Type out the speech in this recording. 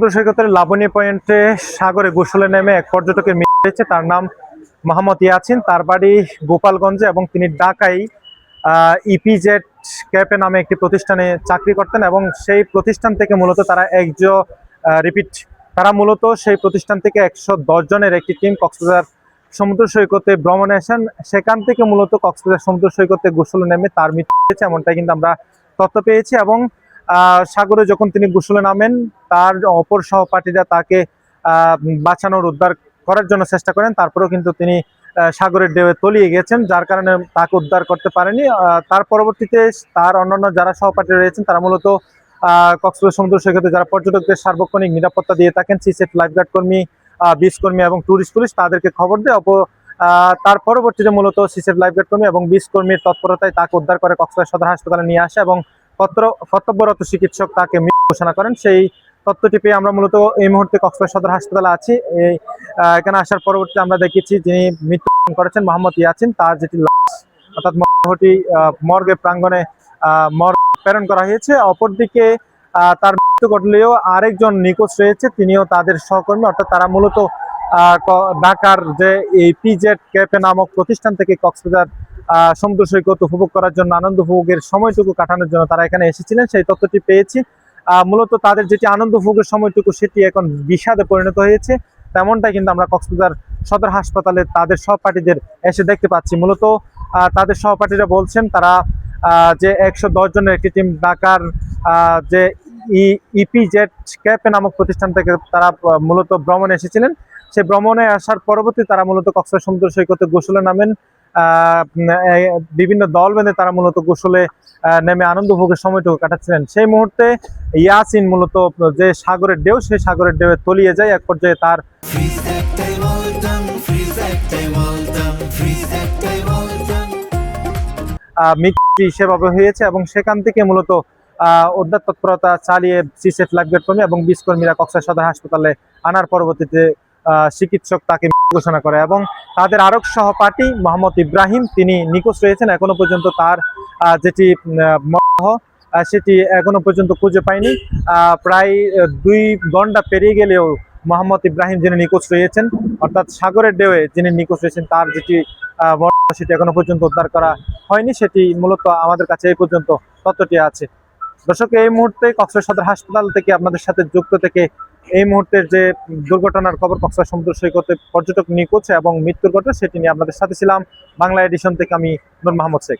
সমুদ্র সৈকতের লাবণী পয়েন্টে সাগরে গোসলে নেমে এক পর্যটকের মৃত্যু হয়েছে। তার নাম মোহাম্মদ ইয়াছিন। তার বাড়ি গোপালগঞ্জে এবং তিনি ঢাকায় ইপিজেড ক্যাফে নামে একটি প্রতিষ্ঠানে চাকরি করতেন এবং সেই প্রতিষ্ঠান থেকে মূলত তারা তারা মূলত সেই প্রতিষ্ঠান থেকে 110 জনের একটি টিম কক্সবাজার সমুদ্র সৈকতে ভ্রমণে আসেন। সেখান থেকে মূলত কক্সবাজার সমুদ্র সৈকতে গোসলে নেমে তার মৃত্যু হয়েছে, এমনটাই কিন্তু আমরা তথ্য পেয়েছি। এবং সাগরে যখন তিনি গোসলে নামেন, তার অপর সহপাঠীরা তাকে বাঁচানোর উদ্ধার করার জন্য চেষ্টা করেন, তারপরেও কিন্তু তিনি সাগরের ঢেউয়ে তলিয়ে গেছেন, যার কারণে তাকে উদ্ধার করতে পারেনি। তার পরবর্তীতে তার অন্যান্য যারা সহপাঠী রয়েছেন তারা মূলত কক্সবাজার সমুদ্র সৈকতে যারা পর্যটকদের সার্বক্ষণিক নিরাপত্তা দিয়ে থাকেন, সিসেট লাইফগার্ড কর্মী, বিচ কর্মী এবং ট্যুরিস্ট পুলিশ, তাদেরকে খবর দেয়। তার পরবর্তীতে মূলত সিসেট লাইফগার্ড কর্মী এবং বিচ কর্মীর তৎপরতায় তাকে উদ্ধার করে কক্সবাজার সদর হাসপাতালে নিয়ে আসে এবং কর্তব্যরত চিকিৎসক তাকে মৃত ঘোষণা করেন। সেই তথ্যটি পেয়ে আমরা মূলত এই মুহূর্তে কক্সবাজার সদর হাসপাতালে আছি। এখানে আসার পরবর্তীতে আমরা দেখেছি যিনি মৃত্যুবরণ করেছেন মোহাম্মদ ইয়াছিন, তার যেটি লাশ অর্থাৎ মরদেহটি মর্গে প্রাঙ্গণে প্রেরণ করা হয়েছে। অপরদিকে তার মৃত্যু ঘটলেও আরেকজন নিখোঁজ রয়েছে, তিনিও তাদের সহকর্মী, অর্থাৎ তারা মূলত ঢাকার যে এই পিজেড ক্যাফে নামক প্রতিষ্ঠান থেকে কক্সবাজার সমুদ্র সৈকত উপভোগ করার জন্য, আনন্দ উপভোগের সময়টুকু কাটানোর জন্য তারা এখানে এসেছিলেন। সেই তথ্যটি পেয়েছি। মূলত তাদের যেটি আনন্দ উপভোগের সময়টুকু সেটি এখন বিষাদে পরিণত হয়েছে, তেমনটাই কিন্তু আমরা কক্সবাজার সদর হাসপাতালে তাদের সহপাঠীদের এসে দেখতে পাচ্ছি। মূলত তাদের সহপাঠীরা বলছেন তারা যে 110 জনের একটি টিম ঢাকার যে ইপিজেড ক্যাফে নামক প্রতিষ্ঠান থেকে তারা মূলত ভ্রমণে এসেছিলেন। সেই ভ্রমণে আসার পরবর্তী তারা মূলত কক্সবাজার সমুদ্র সৈকতে গোসলে নামেন। বিভিন্ন দল বেঁধে তারা মূলত গোসলে নেমে আনন্দ উপভোগের সময়টুকু কাটাচ্ছিলেন। সেই মুহূর্তে ইয়াসিন মূলত যে সাগরের ঢেউ, সেই সাগরের ঢেউয়ে তলিয়ে যায়। এক পর্যায়ে তার মৃত্যু সেভাবে হয়েছে এবং সেখান থেকে মূলত উদ্ধার তৎপরতা চালিয়ে সিসেট লাইফগার্ড কর্মী এবং বিচ কর্মীরা কক্সবাজার সদর হাসপাতালে আনার পরবর্তীতে চিকিৎসক তাকে ঘোষণা করে এবং তাদের আরেক সহপাঠী মোহাম্মদ ইব্রাহিম, তিনি নিখোঁজ রয়েছেন। এখনো পর্যন্ত তার যেটি মরদেহ সেটি এখনো পর্যন্ত খুঁজে পায়নি। প্রায় 2 ঘন্টা পেরিয়ে গেলেও মোহাম্মদ ইব্রাহিম যিনি নিখোঁজ রয়েছেন, অর্থাৎ সাগরের ঢেউয়ে যিনি নিখোঁজ রয়েছেন, তার যেটি মরদেহ সেটি এখনো পর্যন্ত উদ্ধার করা হয়নি। সেটি মূলত আমাদের কাছে এই পর্যন্ত তথ্যটি আছে। দর্শক, এই মুহূর্তে কক্সবাজার সদর হাসপাতাল থেকে আপনাদের সাথে যুক্ত থেকে এই মুহূর্তের যে দুর্ঘটনার খবর, কক্সবাজার সমুদ্র সৈকতে পর্যটক নিখোঁজ এবং মৃত্যুর ঘটনা, সেটি নিয়ে আপনাদের সাথে ছিলাম বাংলা এডিশন থেকে আমি নূর মোহাম্মদ শেখ।